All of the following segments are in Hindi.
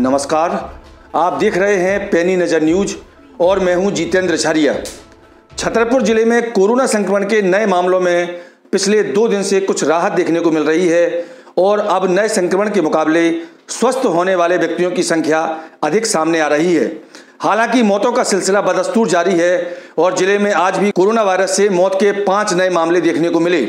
नमस्कार, आप देख रहे हैं पैनी नज़र न्यूज और मैं हूं जितेंद्र झारिया। छतरपुर जिले में कोरोना संक्रमण के नए मामलों में पिछले 2 दिन से कुछ राहत देखने को मिल रही है और अब नए संक्रमण के मुकाबले स्वस्थ होने वाले व्यक्तियों की संख्या अधिक सामने आ रही है। हालांकि मौतों का सिलसिला बदस्तूर जारी है और जिले में आज भी कोरोना वायरस से मौत के 5 नए मामले देखने को मिले।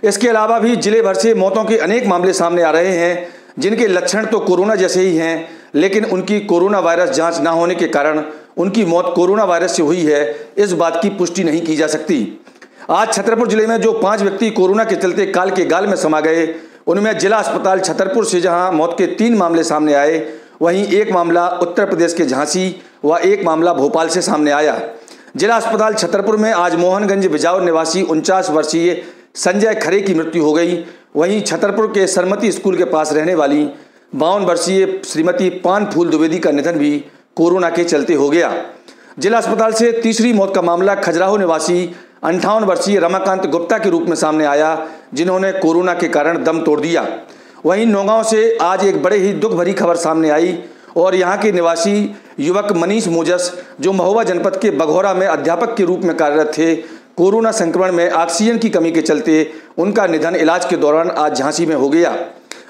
इसके अलावा भी जिले भर से मौतों के अनेक मामले सामने आ रहे हैं जिनके लक्षण तो कोरोना जैसे ही हैं, लेकिन उनकी कोरोना वायरस जांच न होने के कारण उनकी मौत कोरोना वायरस से हुई है, इस बात की पुष्टि नहीं की जा सकती। आज छतरपुर जिले में जो 5 व्यक्ति कोरोना के चलते काल के गाल में समा गए, उनमें जिला अस्पताल छतरपुर से जहां मौत के 3 मामले सामने आए, वहीं 1 मामला उत्तर प्रदेश के झांसी व 1 मामला भोपाल से सामने आया। जिला अस्पताल छतरपुर में आज मोहनगंज बिजावर निवासी 49 वर्षीय संजय खरे की मृत्यु हो गई। वहीं छतरपुर के सरमती स्कूल के पास रहने वाली 52 वर्षीय श्रीमती पान फूल द्विवेदी का निधन भी कोरोना के चलते हो गया। जिला अस्पताल से तीसरी मौत का मामला खजुराहो निवासी 58 वर्षीय रमाकांत गुप्ता के रूप में सामने आया, जिन्होंने कोरोना के कारण दम तोड़ दिया। वहीं नौगांव से आज एक बड़े ही दुख भरी खबर सामने आई और यहां के निवासी युवक मनीष मोजस, जो महोबा जनपद के बघौरा में अध्यापक के रूप में कार्यरत थे, कोरोना संक्रमण में ऑक्सीजन की कमी के चलते उनका निधन इलाज के दौरान आज झांसी में हो गया।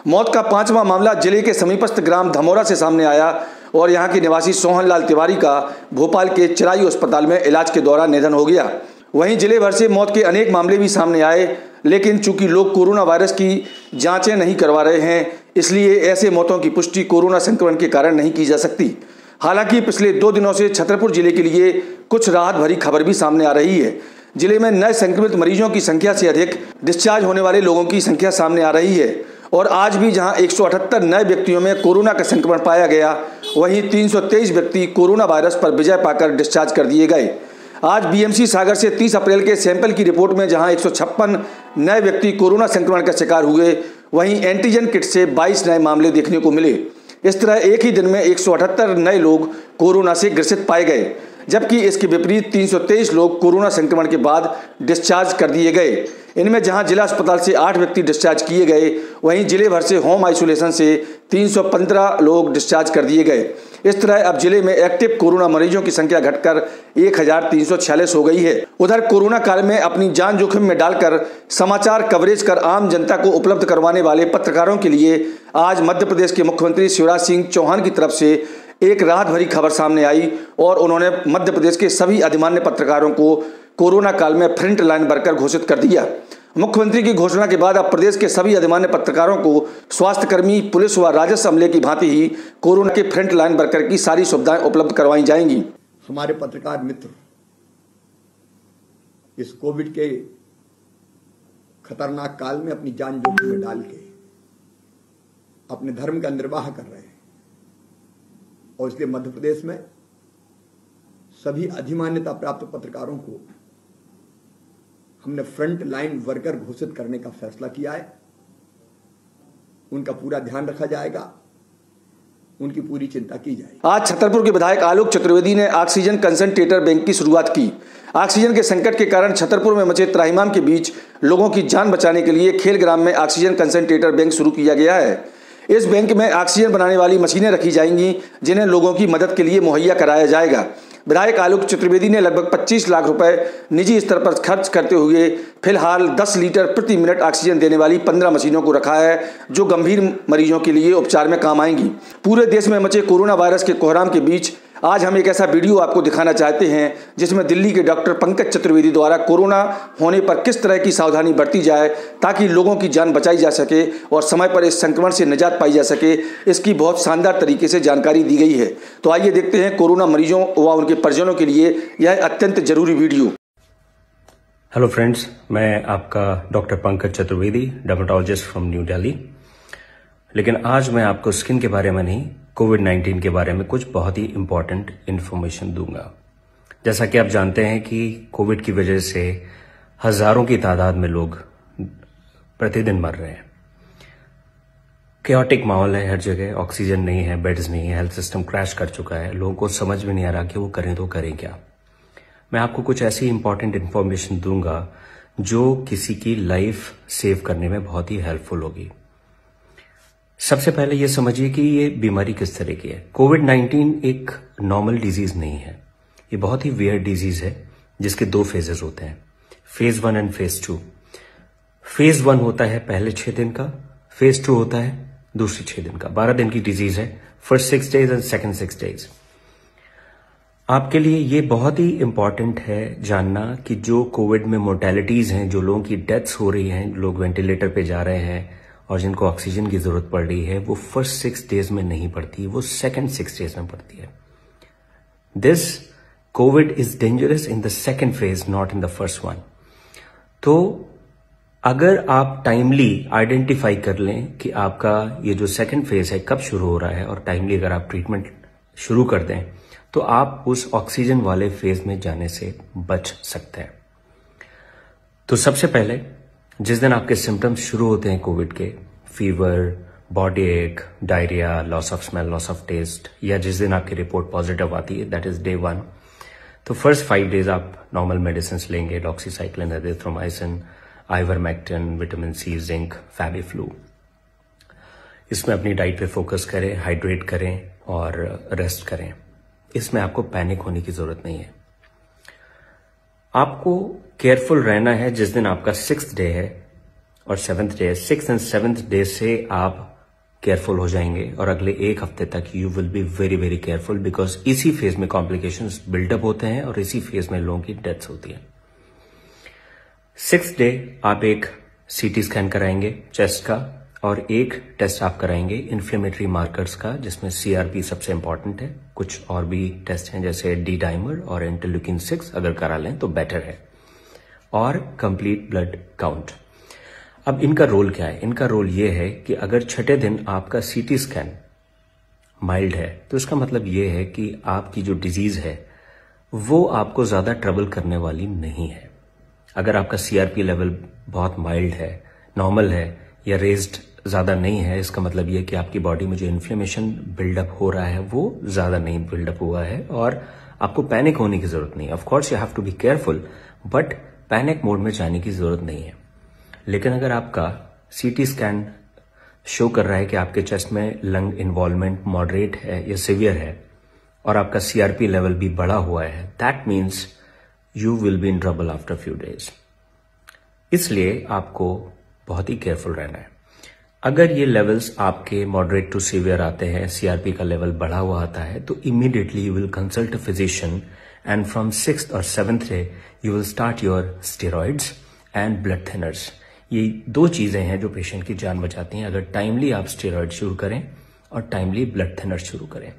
मौत का 5वां मामला जिले के समीपस्थ ग्राम धमोरा से सामने आया और यहां के निवासी सोहनलाल तिवारी का भोपाल के चिरायु अस्पताल में इलाज के दौरान निधन हो गया। वहीं जिले भर से मौत के अनेक मामले भी सामने आए, लेकिन चूंकि लोग कोरोना वायरस की जांचें नहीं करवा रहे हैं, इसलिए ऐसे मौतों की पुष्टि कोरोना संक्रमण के कारण नहीं की जा सकती। हालांकि पिछले 2 दिनों से छतरपुर जिले के लिए कुछ राहत भरी खबर भी सामने आ रही है। जिले में नए संक्रमित मरीजों की संख्या से अधिक डिस्चार्ज होने वाले लोगों की संख्या सामने आ रही है और आज भी जहां 178 नए व्यक्तियों में कोरोना का संक्रमण पाया गया, वहीं 323 व्यक्ति कोरोना वायरस पर विजय पाकर डिस्चार्ज कर दिए गए। आज बीएमसी सागर से 30 अप्रैल के सैंपल की रिपोर्ट में जहां 156 नए व्यक्ति कोरोना संक्रमण का शिकार हुए, वहीं एंटीजन किट से 22 नए मामले देखने को मिले। इस तरह एक ही दिन में 178 नए लोग कोरोना से ग्रसित पाए गए, जबकि इसके विपरीत 323 लोग कोरोना संक्रमण के बाद डिस्चार्ज कर दिए गए। इनमें जहां जिला अस्पताल से 8 व्यक्ति डिस्चार्ज किए गए, वहीं जिले भर से होम आइसोलेशन से 315 लोग डिस्चार्ज कर दिए गए। इस तरह अब जिले में एक्टिव कोरोना मरीजों की संख्या घटकर 1346 हो गई है। उधर कोरोना काल में अपनी जान जोखिम में डालकर समाचार कवरेज कर आम जनता को उपलब्ध करवाने वाले पत्रकारों के लिए आज मध्य प्रदेश के मुख्यमंत्री शिवराज सिंह चौहान की तरफ से एक राहत भरी खबर सामने आई और उन्होंने मध्य प्रदेश के सभी अधिमान्य पत्रकारों को कोरोना काल में फ्रंट लाइन वर्कर घोषित कर दिया। मुख्यमंत्री की घोषणा के बाद अब प्रदेश के सभी अधिमान्य पत्रकारों को स्वास्थ्यकर्मी, पुलिस व राजस्व अमले की भांति ही कोरोना के फ्रंट लाइन वर्कर की सारी सुविधाएं उपलब्ध करवाई जाएंगी। हमारे पत्रकार मित्र इस कोविड के खतरनाक काल में अपनी जान जोखिम में डाल के अपने धर्म का निर्वाह कर रहे हैं और इसलिए मध्य प्रदेश में सभी अधिमान्यता प्राप्त पत्रकारों को हमने फ्रंट लाइन वर्कर घोषित करने का फैसला किया है। उनका पूरा ध्यान रखा जाएगा, उनकी पूरी चिंता की जाएगी। आज छतरपुर के विधायक आलोक चतुर्वेदी ने ऑक्सीजन कंसंट्रेटर बैंक की शुरुआत की। ऑक्सीजन के संकट के कारण छतरपुर में मचे त्राहिमाम के बीच लोगों की जान बचाने के लिए खेलग्राम में ऑक्सीजन कंसंट्रेटर बैंक शुरू किया गया है। इस बैंक में ऑक्सीजन बनाने वाली मशीनें रखी जाएंगी, जिन्हें लोगों की मदद के लिए मुहैया कराया जाएगा। विधायक आलोक चतुर्वेदी ने लगभग 25 लाख रुपए निजी स्तर पर खर्च करते हुए फिलहाल 10 लीटर प्रति मिनट ऑक्सीजन देने वाली 15 मशीनों को रखा है, जो गंभीर मरीजों के लिए उपचार में काम आएंगी। पूरे देश में मचे कोरोना वायरस के कोहराम के बीच आज हम एक ऐसा वीडियो आपको दिखाना चाहते हैं जिसमें दिल्ली के डॉक्टर पंकज चतुर्वेदी द्वारा कोरोना होने पर किस तरह की सावधानी बरती जाए ताकि लोगों की जान बचाई जा सके और समय पर इस संक्रमण से निजात पाई जा सके, इसकी बहुत शानदार तरीके से जानकारी दी गई है। तो आइए देखते हैं कोरोना मरीजों व उनके परिजनों के लिए यह अत्यंत जरूरी वीडियो। हेलो फ्रेंड्स, मैं आपका doctor Pankaj Chaturvedi, dermatologist from new Delhi. लेकिन आज मैं आपको स्किन के बारे में नहीं, कोविड-19 के बारे में कुछ बहुत ही इंपॉर्टेंट इन्फॉर्मेशन दूंगा। जैसा कि आप जानते हैं कि कोविड की वजह से हजारों की तादाद में लोग प्रतिदिन मर रहे हैं। कैओटिक माहौल है हर जगह, ऑक्सीजन नहीं है, बेड्स नहीं है, हेल्थ सिस्टम क्रैश कर चुका है। लोगों को समझ में नहीं आ रहा कि वो करें तो करें क्या। मैं आपको कुछ ऐसी इंपॉर्टेंट इन्फॉर्मेशन दूंगा जो किसी की लाइफ सेव करने में बहुत ही हेल्पफुल होगी। सबसे पहले ये समझिए कि ये बीमारी किस तरह की है। कोविड-19 एक नॉर्मल डिजीज नहीं है, ये बहुत ही वियर्ड डिजीज है जिसके 2 फेजेस होते हैं, फेज 1 एंड फेज 2। फेज 1 होता है पहले 6 दिन का, फेज 2 होता है दूसरे 6 दिन का। 12 दिन की डिजीज है, first 6 days and second 6 days. आपके लिए ये बहुत ही इंपॉर्टेंट है जानना कि जो कोविड में मोर्टेलिटीज हैं, जो लोगों की डेथ्स हो रही हैं, लोग वेंटिलेटर पे जा रहे हैं और जिनको ऑक्सीजन की जरूरत पड़ रही है, वो फर्स्ट 6 डेज में नहीं पड़ती, वो सेकंड 6 डेज में पड़ती है। This Covid is dangerous in the second phase, not in the first one. तो अगर आप टाइमली आइडेंटिफाई कर लें कि आपका ये जो सेकंड फेज है कब शुरू हो रहा है और टाइमली अगर आप ट्रीटमेंट शुरू कर दें तो आप उस ऑक्सीजन वाले फेज में जाने से बच सकते हैं। तो सबसे पहले जिस दिन आपके सिम्टम्स शुरू होते हैं कोविड के, fever, body ache, diarrhoea, loss of smell, loss of taste, या जिस दिन आपकी रिपोर्ट पॉजिटिव आती है, दैट इज डे 1, तो फर्स्ट 5 डेज आप नॉर्मल मेडिसिन लेंगे, doxycycline, azithromycin, ivermectin, vitamin C, zinc, Fabiflu. इसमें अपनी डाइट पे फोकस करें, हाइड्रेट करें और रेस्ट करें। इसमें आपको पैनिक होने की जरूरत नहीं है। आपको केयरफुल रहना है जिस दिन आपका 6th डे है और 7th डे है। 6th एंड 7th डे से आप केयरफुल हो जाएंगे और अगले 1 हफ्ते तक you will be very very careful, because इसी फेज में कॉम्प्लिकेशंस बिल्डअप होते हैं और इसी फेज में लोगों की डेथ्स होती है। 6th डे आप एक सीटी स्कैन कराएंगे चेस्ट का और एक टेस्ट आप कराएंगे इन्फ्लेमेटरी मार्कर्स का, जिसमें सीआरपी सबसे इंपॉर्टेंट है। कुछ और भी टेस्ट हैं जैसे डी डाइमर और इंटरल्यूकिन 6, अगर करा लें तो बेटर है, और कंप्लीट ब्लड काउंट। अब इनका रोल क्या है? इनका रोल ये है कि अगर 6ठे दिन आपका सीटी स्कैन माइल्ड है तो इसका मतलब ये है कि आपकी जो डिजीज है वो आपको ज्यादा ट्रबल करने वाली नहीं है। अगर आपका सीआरपी लेवल बहुत माइल्ड है, नॉर्मल है या रेज्ड ज्यादा नहीं है, इसका मतलब ये कि आपकी बॉडी में जो इन्फ्लेमेशन बिल्डअप हो रहा है वो ज्यादा नहीं बिल्डअप हुआ है और आपको पैनिक होने की जरूरत नहीं है। Of course you have to be careful, but panic mode में जाने की जरूरत नहीं है। लेकिन अगर आपका सीटी स्कैन शो कर रहा है कि आपके चेस्ट में लंग इन्वॉल्वमेंट मॉडरेट है या सिवियर है और आपका सीआरपी लेवल भी बढ़ा हुआ है, that means you will be in trouble after few days. इसलिए आपको बहुत ही केयरफुल रहना है। अगर ये लेवल्स आपके मॉडरेट टू सीवियर आते हैं, सीआरपी का लेवल बढ़ा हुआ आता है, तो immediately you will consult a physician and from 6th और 7th day you will start your steroids and blood thinners. ये 2 चीजें हैं जो पेशेंट की जान बचाती हैं अगर टाइमली आप स्टेरॉइड शुरू करें और टाइमली ब्लड थिनर शुरू करें।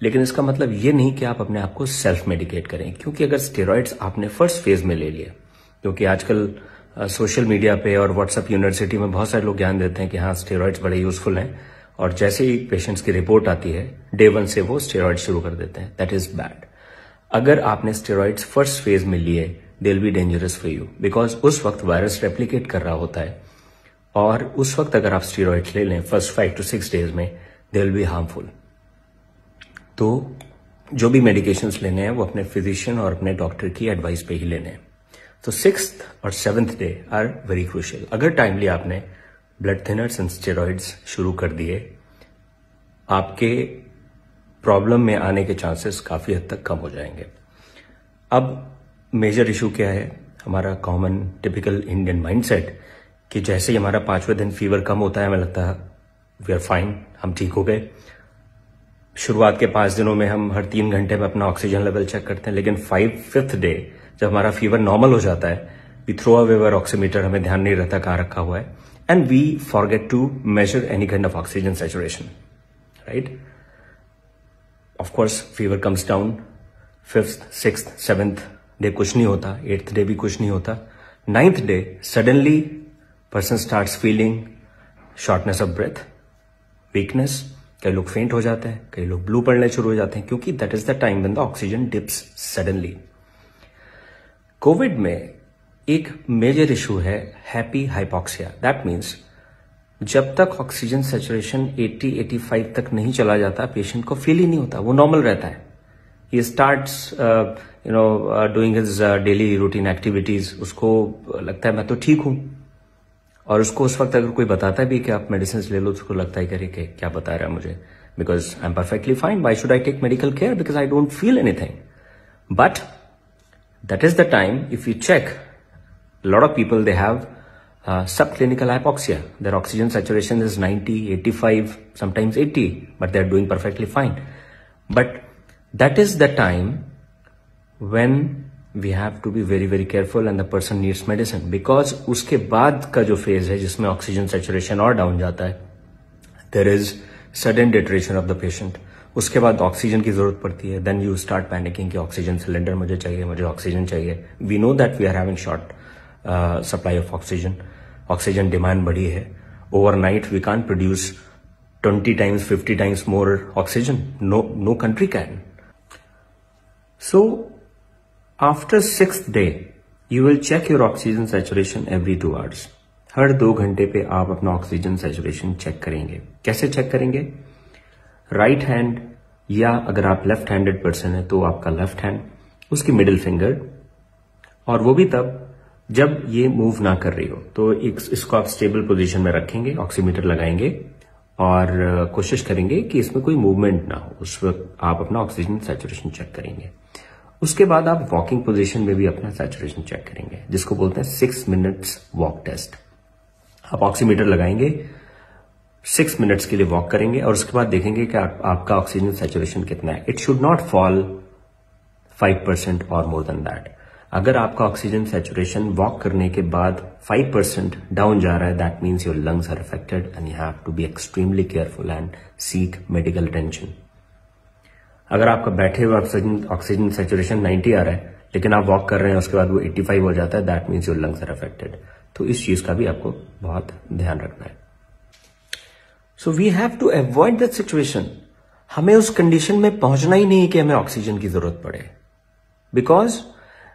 लेकिन इसका मतलब ये नहीं कि आप अपने आप को सेल्फ मेडिकेट करें, क्योंकि अगर स्टेरॉइड्स आपने फर्स्ट फेज में ले लिए, क्योंकि आजकल सोशल मीडिया पे और व्हाट्सएप यूनिवर्सिटी में बहुत सारे लोग ज्ञान देते हैं कि हाँ स्टेरॉइड्स बड़े यूजफुल हैं, और जैसे ही पेशेंट्स की रिपोर्ट आती है डे 1 से वो स्टेरॉइड शुरू कर देते हैं। That is bad. अगर आपने स्टेरॉइड्स फर्स्ट फेज में लिए, they will be dangerous for you, because उस वक्त वायरस रेप्लिकेट कर रहा होता है और उस वक्त अगर आप स्टेरॉइड्स ले लें फर्स्ट 5 to 6 डेज में, दे विल बी हार्मफुल। तो जो भी मेडिकेशंस लेने हैं वो अपने फिजिशियन और अपने डॉक्टर की एडवाइस पे ही लेने हैं। तो 6th और 7th day are very crucial. अगर टाइमली आपने ब्लड थिनर्स एंड स्टेरॉइड्स शुरू कर दिए, आपके प्रॉब्लम में आने के चांसेस काफी हद तक कम हो जाएंगे। अब मेजर इशू क्या है? हमारा कॉमन टिपिकल इंडियन माइंडसेट कि जैसे ही हमारा 5वें दिन फीवर कम होता है हमें लगता है वी आर फाइन, हम ठीक हो गए। शुरुआत के 5 दिनों में हम हर 3 घंटे में अपना ऑक्सीजन लेवल चेक करते हैं, लेकिन 5th डे जब हमारा फीवर नॉर्मल हो जाता है, we throw away our oximeter, हमें ध्यान नहीं रहता कहां रखा हुआ है, and we forget to measure any kind of oxygen saturation, right? Of course fever comes down, 5th, 6th, 7th day कुछ नहीं होता, 8th डे भी कुछ नहीं होता, 9th day suddenly person starts feeling shortness of breath, weakness, कई लोग फेंट हो जाते हैं, कई लोग ब्लू पड़ने शुरू हो जाते हैं, क्योंकि that is the time when the oxygen dips suddenly. Covid में एक मेजर इशू है हैप्पी हाइपोक्सिया। दैट मीन्स जब तक ऑक्सीजन सैचुरेशन 80-85 तक नहीं चला जाता, पेशेंट को फील ही नहीं होता, वो नॉर्मल रहता है। He starts doing his daily routine activities, उसको लगता है मैं तो ठीक हूं, और उसको उस वक्त अगर कोई बताता भी कि आप मेडिसिन ले लो, उसको लगता है कि क्या बता रहा है मुझे, because I am perfectly fine, why should I take medical care, because I don't feel anything. But that is the time, if you check, lot of people they have subclinical hypoxia. Their oxygen saturation is 90, 85, sometimes 80, but they're doing perfectly fine. But that is the time when we have to be very, very careful and the person needs medicine. Because उसके बाद का जो phase है जिसमें oxygen saturation और down जाता है, there is sudden deterioration of the patient. उसके बाद ऑक्सीजन की जरूरत पड़ती है. Then you start panicking कि ऑक्सीजन सिलेंडर मुझे चाहिए, मुझे ऑक्सीजन चाहिए. We know that we are having short supply of oxygen. Oxygen demand बढ़ी है. Overnight we can't produce 20 times 50 times more oxygen. No country can. So after 6th day you will check your oxygen saturation every 2 hours. हर 2 घंटे पे आप अपना ऑक्सीजन सैचुरेशन चेक करेंगे. कैसे चेक करेंगे? राइट हैंड, या अगर आप लेफ्ट हैंडेड पर्सन है तो आपका लेफ्ट हैंड, उसकी मिडिल फिंगर, और वो भी तब जब ये मूव ना कर रही हो. तो इसको आप स्टेबल पोजीशन में रखेंगे, ऑक्सीमीटर लगाएंगे और कोशिश करेंगे कि इसमें कोई मूवमेंट ना हो. उस वक्त आप अपना ऑक्सीजन सैचुरेशन चेक करेंगे. उसके बाद आप वॉकिंग पोजीशन में भी अपना सैचुरेशन चेक करेंगे, जिसको बोलते हैं 6 minutes वॉक टेस्ट. आप ऑक्सीमीटर लगाएंगे, 6 minutes के लिए वॉक करेंगे और उसके बाद देखेंगे कि आपका ऑक्सीजन सैचुरेशन कितना है. इट शुड नॉट फॉल 5% और मोर देन दैट. अगर आपका ऑक्सीजन सैचुरेशन वॉक करने के बाद 5% डाउन जा रहा है, that means your lungs are affected and you have to be extremely careful and seek medical attention. अगर आपका बैठे हुए ऑक्सीजन सैचुरेशन 90 आ रहा है लेकिन आप वॉक कर रहे हैं उसके बाद वो 85 हो जाता है, that means your lungs are affected. तो इस चीज का भी आपको बहुत ध्यान रखना है. So we have to avoid that situation. हमें उस कंडीशन में पहुंचना ही नहीं कि हमें ऑक्सीजन की जरूरत पड़े, बिकॉज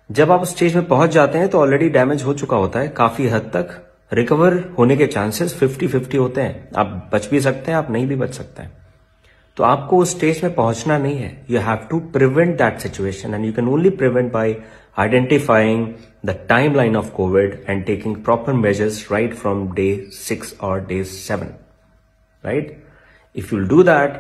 जब आप स्टेज में पहुंच जाते हैं तो ऑलरेडी डैमेज हो चुका होता है. काफी हद तक रिकवर होने के चांसेस 50-50 होते हैं. आप बच भी सकते हैं, आप नहीं भी बच सकते हैं. तो आपको उस स्टेज में पहुंचना नहीं है. You have to prevent that situation and you can only prevent by identifying the time line of Covid and taking proper measures right from day 6 or day 7. Right? If you'll do that,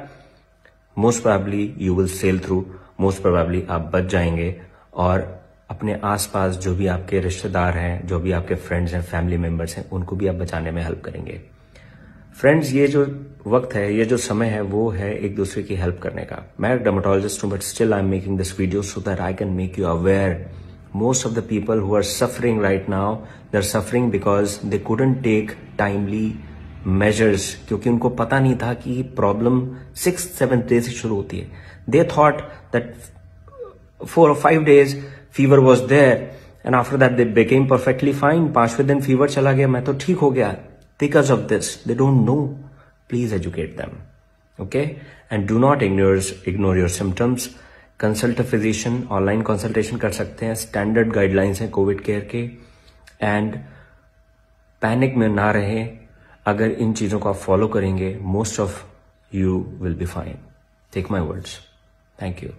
most probably you will sail through. Most probably आप बच जाएंगे और अपने आसपास जो भी आपके रिश्तेदार हैं, जो भी आपके फ्रेंड्स हैं, फैमिली मेंबर्स हैं, उनको भी आप बचाने में हेल्प करेंगे. फ्रेंड्स, ये जो वक्त है, ये जो समय है, वो है एक दूसरे की हेल्प करने का. मैं एक डर्मेटोलॉजिस्ट हूं, but still I am making this video so that I can make you aware. Most of the people who are suffering right now, they are suffering because they couldn't take timely measures, क्योंकि उनको पता नहीं था कि प्रॉब्लम 6th-7th डे से शुरू होती है. They thought that 4 or 5 days fever was there and after that they became perfectly fine. 5वें दिन फीवर चला गया, मैं तो ठीक हो गया. Because of this, they don't know. Please educate them. Okay? And do not ignore your symptoms. Consult a physician. Online consultation कर सकते हैं. Standard guidelines हैं कोविड केयर के. And पैनिक में ना रहे. अगर इन चीजों को आप फॉलो करेंगे, most of you will be fine. Take my words. Thank you.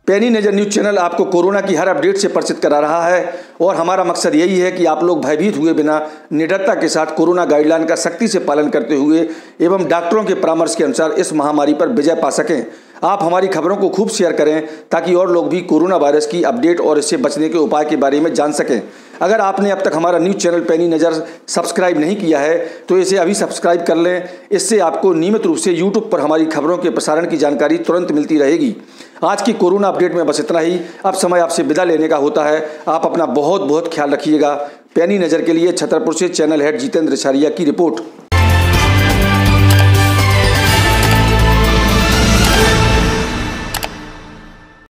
पैनी नजर न्यूज चैनल आपको कोरोना की हर अपडेट से परिचित करा रहा है और हमारा मकसद यही है कि आप लोग भयभीत हुए बिना निडरता के साथ कोरोना गाइडलाइन का सख्ती से पालन करते हुए एवं डॉक्टरों के परामर्श के अनुसार इस महामारी पर विजय पा सकें. आप हमारी खबरों को खूब शेयर करें ताकि और लोग भी कोरोना वायरस की अपडेट और इससे बचने के उपाय के बारे में जान सकें. अगर आपने अब तक हमारा न्यूज़ चैनल पैनी नज़र सब्सक्राइब नहीं किया है तो इसे अभी सब्सक्राइब कर लें. इससे आपको नियमित रूप से यूट्यूब पर हमारी खबरों के प्रसारण की जानकारी तुरंत मिलती रहेगी. आज की कोरोना अपडेट में बस इतना ही. अब समय आपसे विदा लेने का होता है. आप अपना बहुत बहुत ख्याल रखिएगा. पैनी नज़र के लिए छतरपुर से चैनल हेड जितेंद्र छारिया की रिपोर्ट.